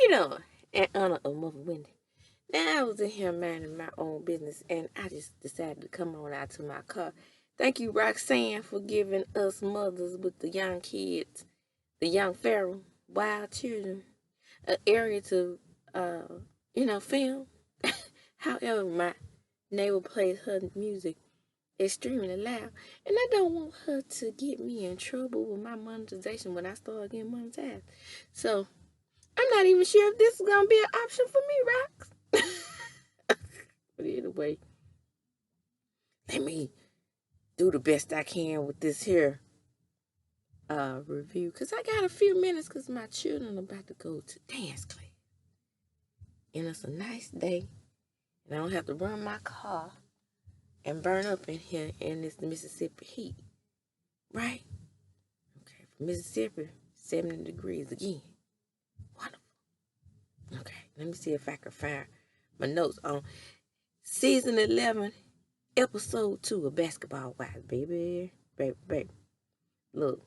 you doing? In honor of Mother Wendy. Now I was in here minding my own business and I just decided to come on out to my car. Thank you, Roxanne, for giving us mothers with the young kids, the young feral, wild children, an area to, film. However, my neighbor plays her music extremely loud, and I don't want her to get me in trouble with my monetization when I start getting monetized. So I'm not even sure if this is gonna be an option for me, Rox. But anyway, let me do the best I can with this here review, because I got a few minutes because my children are about to go to dance class. And it's a nice day, and I don't have to run my car and burn up in here in this Mississippi heat, right? Okay, from Mississippi, 70 degrees again. Wonderful. Okay, let me see if I can find my notes on season 11, episode 2 of Basketball Wives, baby. Baby. Look,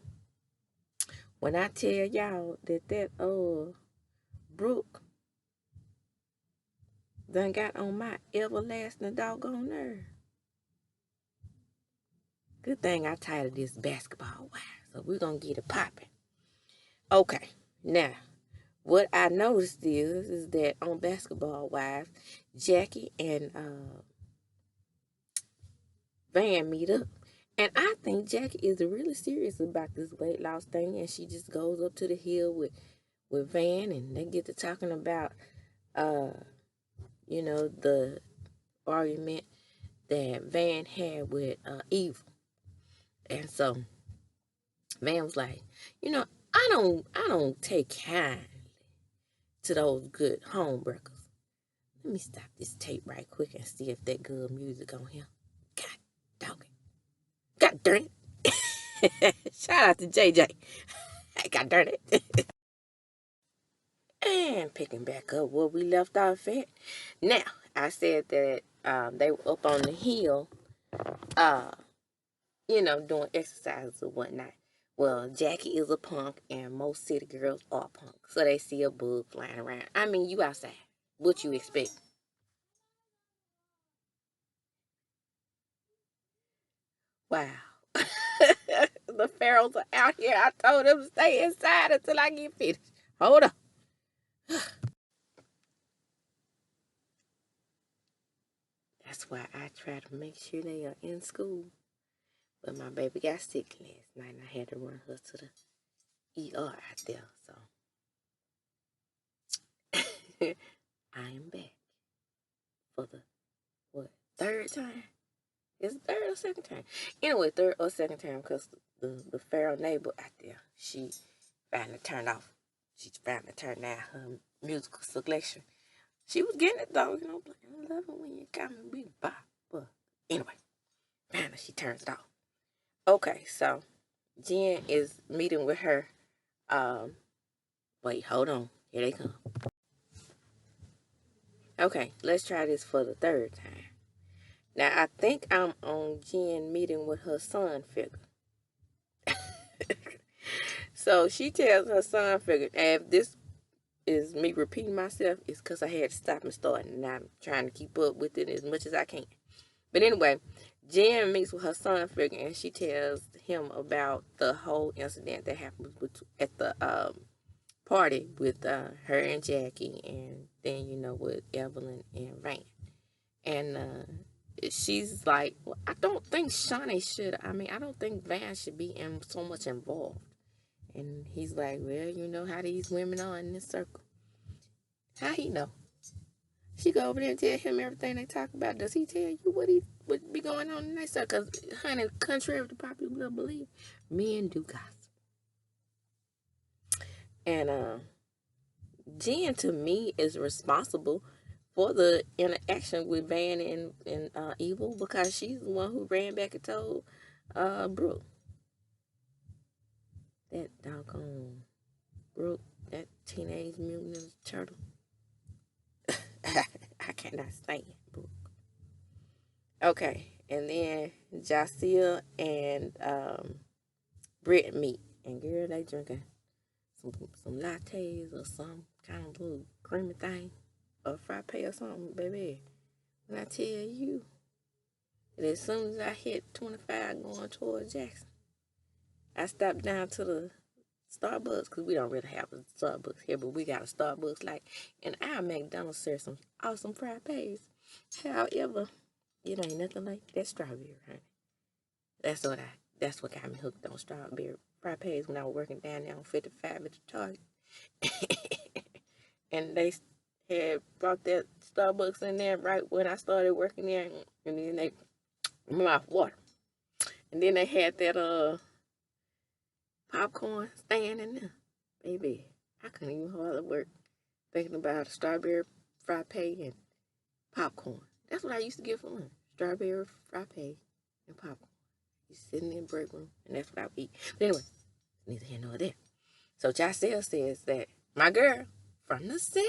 when I tell y'all that Brooke done got on my everlasting doggone nerve. Good thing I titled this Basketball Wives, so we're going to get it popping. Okay, now, what I noticed is that on Basketball Wives, Jackie and Van meet up. And I think Jackie is really serious about this weight loss thing, and she just goes up to the hill with Van, and they get to talking about, the argument that Van had with Evil. And so Van was like, I don't take kindly to those good homewreckers. Let me stop this tape right quick and see if that good music on here. God dog it. God darn it. Shout out to JJ. God darn it. And picking back up where we left off at. Now, I said that they were up on the hill, doing exercises or whatnot. Well, Jackie is a punk and most city girls are punks. So they see a bug flying around. I mean, you outside. What you expect? Wow. The pharaohs are out here. I told them to stay inside until I get finished. Hold up. That's why I try to make sure they are in school. But my baby got sick last night and I had to run her to the ER out there. So I am back for the third time? Is it third or second time? Anyway, third or second time because the feral neighbor out there, she finally turned off. She finally turned down her musical selection. She was getting it though, but I love it when you got me big bop. But anyway, finally she turns it off. Okay, so Jen is meeting with her. Wait, hold on. Here they come. Okay, let's try this for the third time. Now, I think I'm on Jen meeting with her son figure. So she tells her son figure, and if this is me repeating myself, it's because I had to stop and start, and I'm trying to keep up with it as much as I can. But anyway, Jen meets with her son figure, and she tells him about the whole incident that happened at the party with her and Jackie, and then, with Evelyn and Van. And she's like, well, I don't think Shawnee should. I don't think Van should be so much involved. And he's like, well, you know how these women are in this circle. How he know? She go over there and tell him everything they talk about. Does he tell you what be going on in that circle? Because, honey, contrary to popular belief, men do gossip. And Jen, to me, is responsible for the interaction with Van and Evil because she's the one who ran back and told Brooke. That doggone Brooke, that teenage mutant Ninja turtle. I cannot stand Brooke. Okay, and then Jacille and Britt meet. And girl, they drinking some lattes or some kind of little creamy thing, or frappe or something, baby. When I tell you, and as soon as I hit 25 going towards Jackson, I stopped down to the Starbucks, because we don't really have a Starbucks here, but we got a Starbucks and our McDonald's serves some awesome frappes. However, it ain't nothing like that strawberry, honey. That's what got me hooked on strawberry frappes when I was working down there on 55 at the Target. And they had brought that Starbucks in there right when I started working there, and then they my mouth water. And then they had that popcorn stand in there. Baby, I couldn't even hardly work thinking about a strawberry frappe and popcorn. That's what I used to get for lunch. Strawberry frappe and popcorn. You sitting in the break room, and that's what I would eat. But anyway, neither here nor there. So Jacelle says that my girl from the South,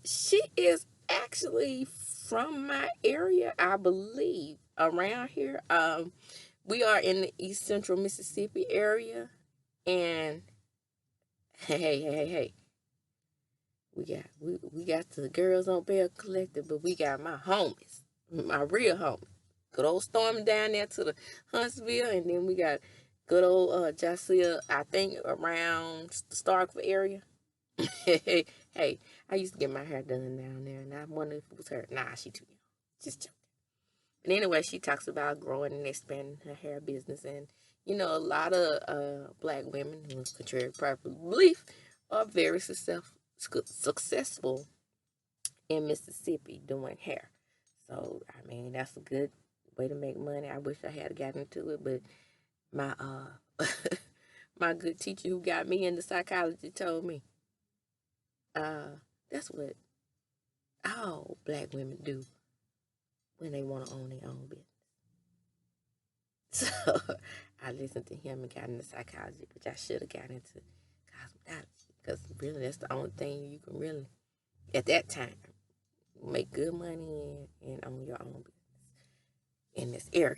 she is actually from my area, I believe, around here. We are in the East Central Mississippi area, and hey. We got the Girls on Bell Collective, but we got my homies, my real homies. Good old Storm down there to the Huntsville, and then we got good old Jacelle, I think around the Starkville area. Hey, I used to get my hair done down there, and I wonder if it was her. Nah, she too young. Just joking. But anyway, she talks about growing and expanding her hair business, and a lot of black women, who, contrary to popular belief, are very successful in Mississippi doing hair. So I mean, that's a good way to make money. I wish I had gotten into it, but my my good teacher who got me into psychology told me that's what all black women do when they want to own their own business. So I listened to him and got into psychology, which I should have got into cosmetology, because really that's the only thing you can really, at that time, make good money and own your own business in this area.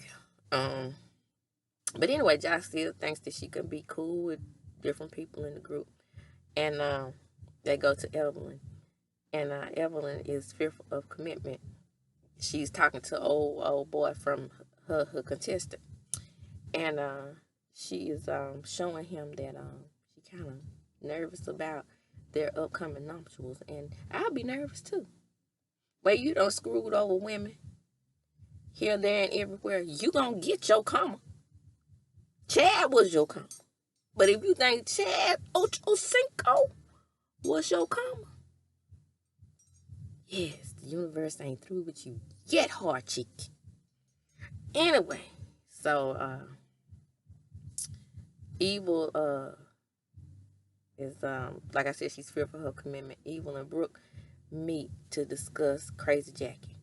But anyway, Josh still thinks that she can be cool with different people in the group. And they go to Evelyn. And Evelyn is fearful of commitment. She's talking to old boy from her contestant. And she is showing him that she kind of nervous about their upcoming nuptials. And I'll be nervous too. Well, you done screwed over women here, there, and everywhere. You gonna get your karma. Chad was your karma. But if you think Chad Ochocinco was your karma, yes, the universe ain't through with you yet, hard cheek. Anyway, so Evil is like I said, she's fearful of her commitment. Evil and Brooke meet to discuss Crazy Jackie.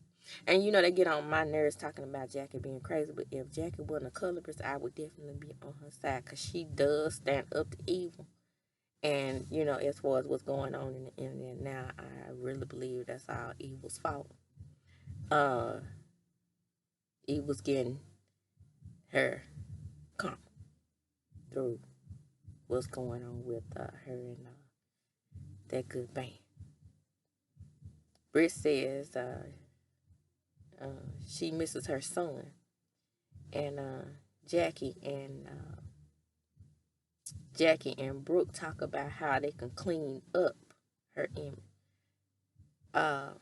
And they get on my nerves talking about Jackie being crazy, but if Jackie wasn't a colorist, I would definitely be on her side, because she does stand up to evil. And, as far as what's going on in the internet now, I really believe that's all evil's fault. Evil's getting her karma through what's going on with her and that good band. Britt says she misses her son, and Jackie and Brooke talk about how they can clean up her image. And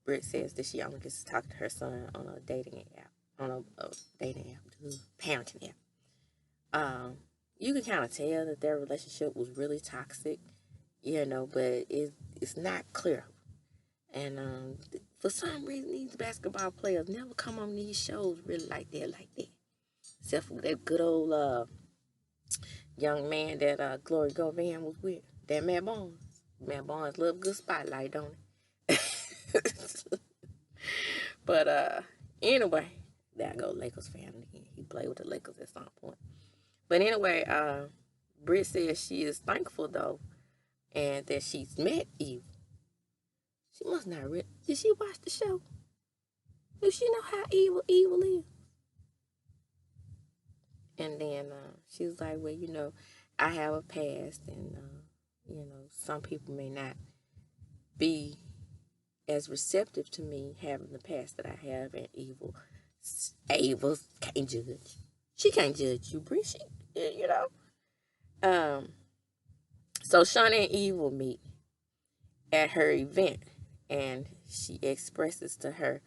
Britt says that she only gets to talk to her son on a dating app, parenting app. You can kind of tell that their relationship was really toxic, but it's not clear. And for some reason, these basketball players never come on these shows really like that. Except for that good old young man that Glory Govan was with, that Matt Barnes. Matt Barnes love good spotlight, don't he? But anyway, there I go, Lakers fan again. He played with the Lakers at some point. But anyway, Britt says she is thankful though, and that she's met Evil. She must not read. Did she watch the show? Does she know how evil is? And then she was like, well, I have a past, and some people may not be as receptive to me having the past that I have. And Ava can't judge. She can't judge you, Bree. Um, so Shauna and Eve will meet at her event, and she expresses to her,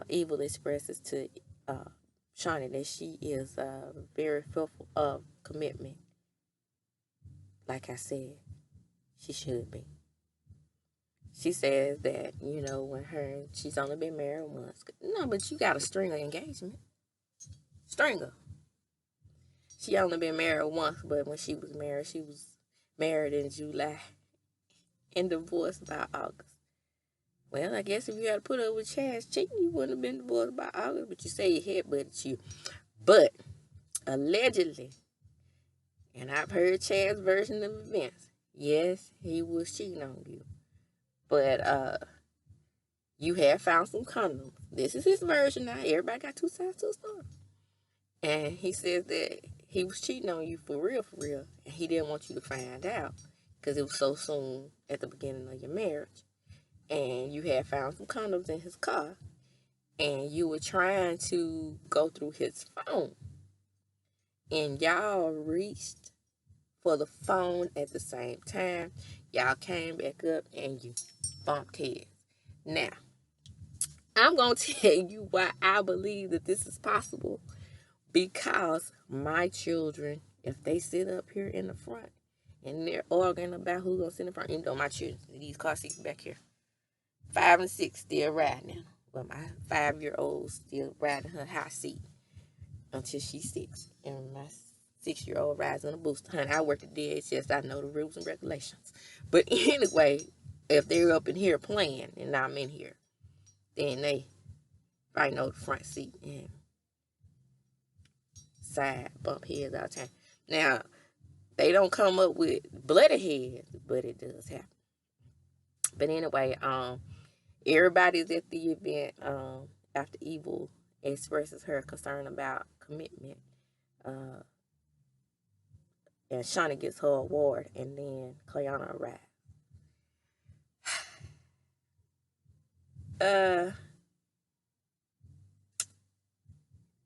Evil expresses to Shauna that she is very fearful of commitment. Like I said, she should be. She says that, when she's only been married once. No, but you got a string of engagement. Stringer. She only been married once, but when she was married in July and divorced by August. Well, I guess if you had to put up with Chad's cheating, you wouldn't have been divorced by August, but you say your head butted you. But, allegedly, and I've heard Chad's version of events, yes, he was cheating on you. But, you have found some condoms. This is his version now. Everybody got two sides to a story. And he says that he was cheating on you for real, and he didn't want you to find out because it was so soon at the beginning of your marriage. And you had found some condoms in his car, and you were trying to go through his phone, and y'all reached for the phone at the same time. Y'all came back up and you bumped heads. Now, I'm going to tell you why I believe that this is possible. Because my children, if they sit up here in the front and they're arguing about who's going to sit in the front, my children, these car seats back here, 5 and 6 still riding. Well, my 5-year-old still riding her high seat until she's 6. And my 6-year-old rides on a booster. Honey, I work at DHS. I know the rules and regulations. But anyway, if they're up in here playing and I'm in here, then they probably know the front seat and side bump heads all the time. Now, they don't come up with bloody heads, but it does happen. But anyway, everybody's at the event after Evil expresses her concern about commitment. And Shauna gets her award, and then Clayana arrives.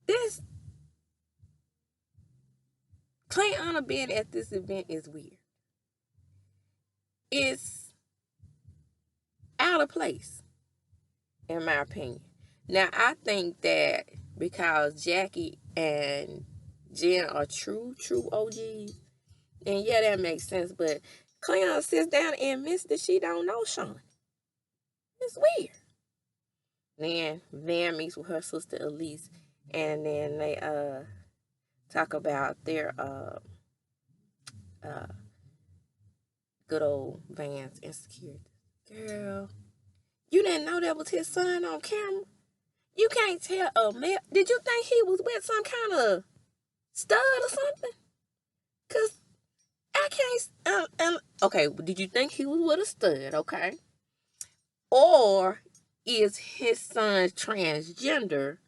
This Clayana being at this event is weird. It's out of place, in my opinion. Now, I think that because Jackie and Jen are true OGs, then yeah, that makes sense. But Cleon sits down and admits that she don't know Sean. It's weird. Then Van meets with her sister Elise, and then they talk about their good old Van's insecurity. Girl, you didn't know that was his son on camera? You can't tell a man. Did you think he was with some kind of stud or something? Because I can't. Okay, did you think he was with a stud? Okay. Or is his son transgender?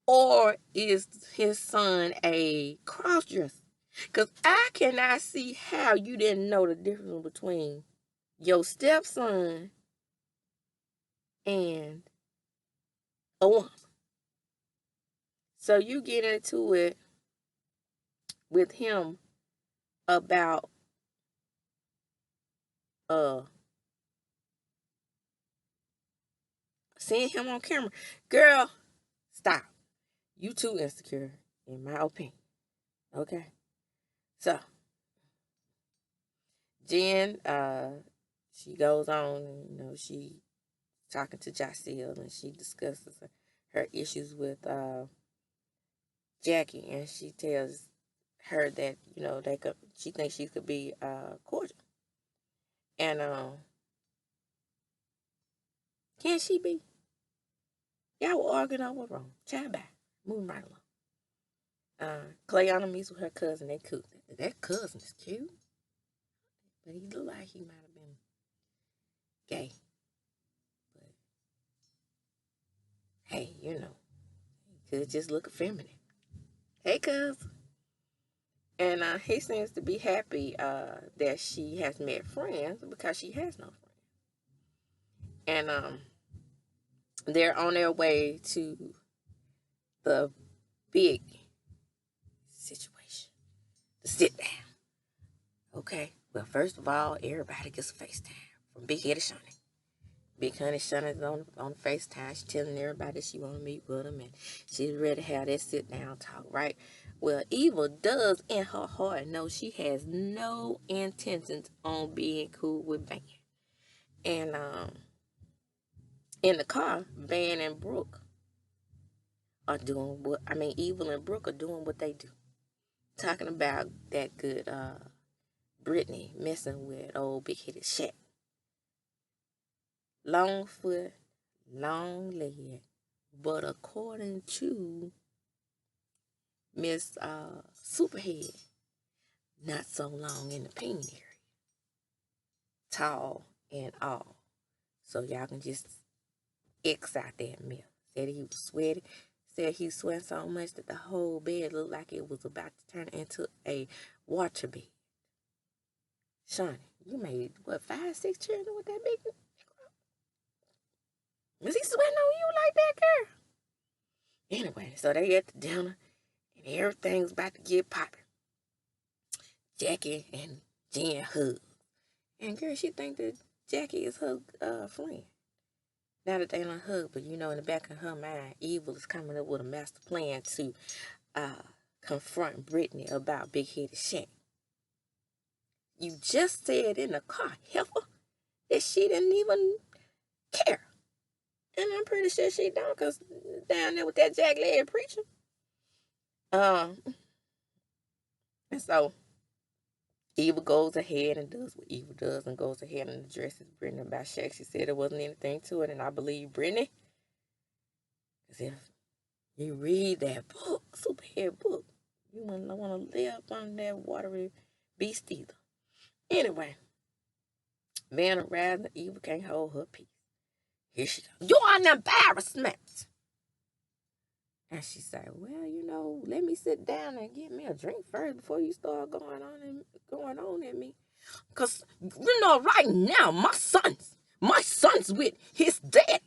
Or is his son a crossdresser? Because I cannot see how you didn't know the difference between your stepson and a woman. So you get into it with him about seeing him on camera. Girl, stop. You too insecure, in my opinion. Okay? So, Jen, she goes on, she talking to Jacelle, and she discusses her issues with Jackie, and she tells her that, she thinks she could be cordial. And can she be? Y'all were arguing over wrong. Child back. Moving right along. Clayana meets with her cousin. They cook. That cousin is cute. But he looked like he might have been gay. But hey, he could just look effeminate. Hey, cuz. And he seems to be happy that she has met friends because she has no friends. And they're on their way to the big situation, the sit down. Okay. Well, first of all, everybody gets a FaceTime from Big Headed Shawty. Big Honey Shawty's on FaceTime. She's telling everybody she want to meet with them, and she's ready to have that sit down talk, right? Well, Eva does in her heart know she has no intentions on being cool with Van. And in the car, Van and Brooke are doing Eva and Brooke are doing what they do. Talking about that good Brittany messing with old big headed Shaq. Long foot, long leg. But according to Miss Superhead, not so long in the pain area. Tall and all. So y'all can just X out that myth. Said he was sweaty. Said he sweat so much that the whole bed looked like it was about to turn into a water bed. Shawnee, you made, what, 5, 6 children with that big? Was he sweating on you like that, girl? Anyway, so they at the dinner, and everything's about to get popping. Jackie and Jen hug. And girl, she think that Jackie is her friend. Now that they don't hug, but in the back of her mind, Evil is coming up with a master plan to confront Brittany about Big Headed Shaq. You just said in the car, heifer, that she didn't even care. And I'm pretty sure she don't, because down there with that jack-legged preacher. And so Eva goes ahead and does what Eva does and goes ahead and addresses Brittany about Shaq. She said there wasn't anything to it, and I believe Brittany. Because if you read that book, Superhead book, you wouldn't want to live under that watery beast either. Anyway, Van arrived and Eva can't hold her peace. Here she goes. You are an embarrassment. And she said, well, let me sit down and get me a drink first before you start going on at me. Because, right now, my son's with his dad.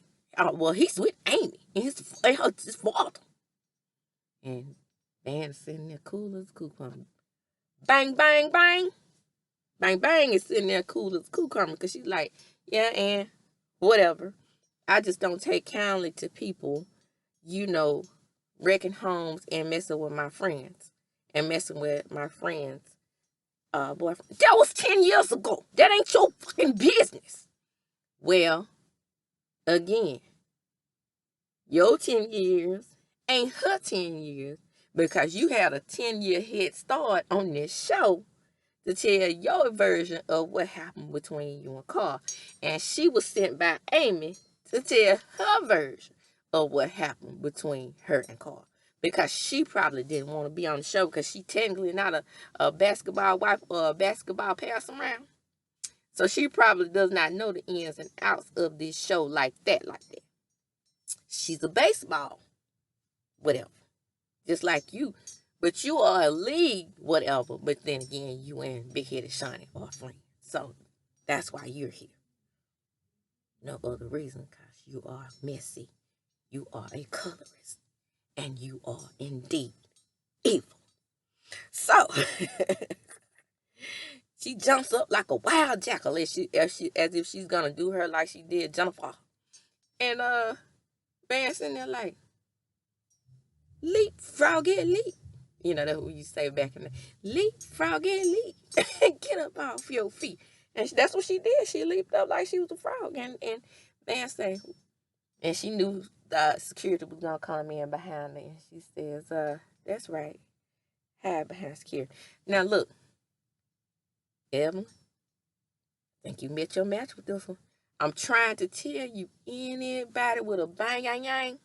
He's with Amy and his father. And Van's sitting there cool as a cucumber. Bang, bang, bang. Bang, bang is sitting there cool as a cucumber because she's like, yeah, and whatever. I just don't take kindly to people, wrecking homes and messing with my friends. And messing with my friends' boyfriend. That was 10 years ago. That ain't your fucking business. Well, again, your 10 years ain't her 10 years because you had a 10-year head start on this show to tell your version of what happened between you and Carl. And she was sent by Amy to tell her version of what happened between her and Carl. Because she probably didn't want to be on the show because she technically not a basketball wife or a basketball pass around. So she probably does not know the ins and outs of this show like that. She's a baseball, whatever. Just like you. But you are a league, whatever. But then again, you and Big Headed Shawty are friends. So that's why you're here. No other reason, because you are messy. You are a colorist. And you are indeed evil. So, she jumps up like a wild jackal as if she's going to do her like she did Jennifer. And Van's in there like, leap, froggy, leap. That's what you say back in the leap, froggy, leap. Get up off your feet. And that's what she did. She leaped up like she was a frog. And Van say, and she knew the security was going to come in behind her. And she says, that's right. Hide behind security. Now, look. Evelyn, I think you met your match with this one. I'm trying to tell you, anybody with a bang yang yang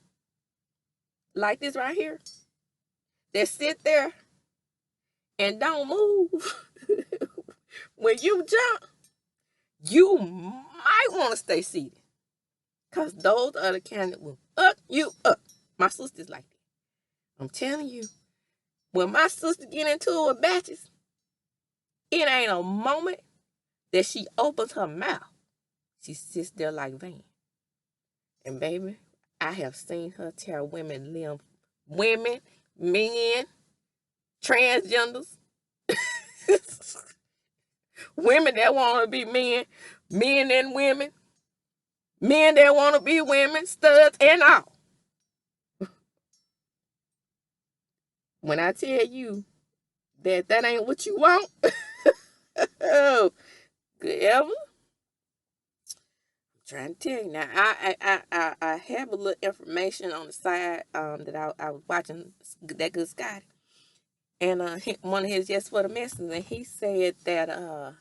like this right here, that sit there and don't move when you jump, you might want to stay seated. Because those are the kind that will up you up. My sister's like that. I'm telling you, when my sister get into it with batches, it ain't a moment that she opens her mouth. She sits there like Van. And baby, I have seen her tear women limb. Women, men, transgenders, women that want to be men, men and women, men that want to be women, studs and all. When I tell you that ain't what you want, oh, good ever. I'm trying to tell you now. I have a little information on the side that I was watching that good Scotty, and one of his just for the message, and he said that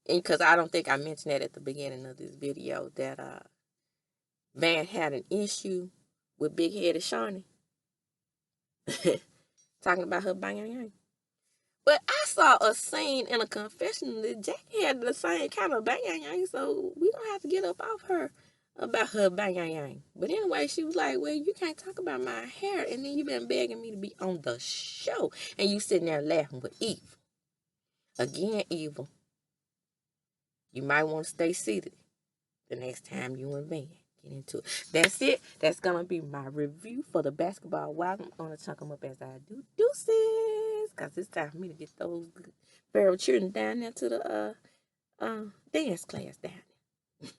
because I don't think I mentioned that at the beginning of this video that Van had an issue with Big Headed Shawnee. Talking about her bang. But I saw a scene in a confession that Jackie had the same kind of bang, so we don't have to get up off her about her bang. But anyway, she was like, well, you can't talk about my hair, and then you've been begging me to be on the show, and you sitting there laughing with Eve. Again, Evil, you might want to stay seated the next time you and Van get into it. That's it. That's going to be my review for the basketball wives. I'm going to chunk them up as I do deuces, because it's time for me to get those feral children down there to the dance class down there.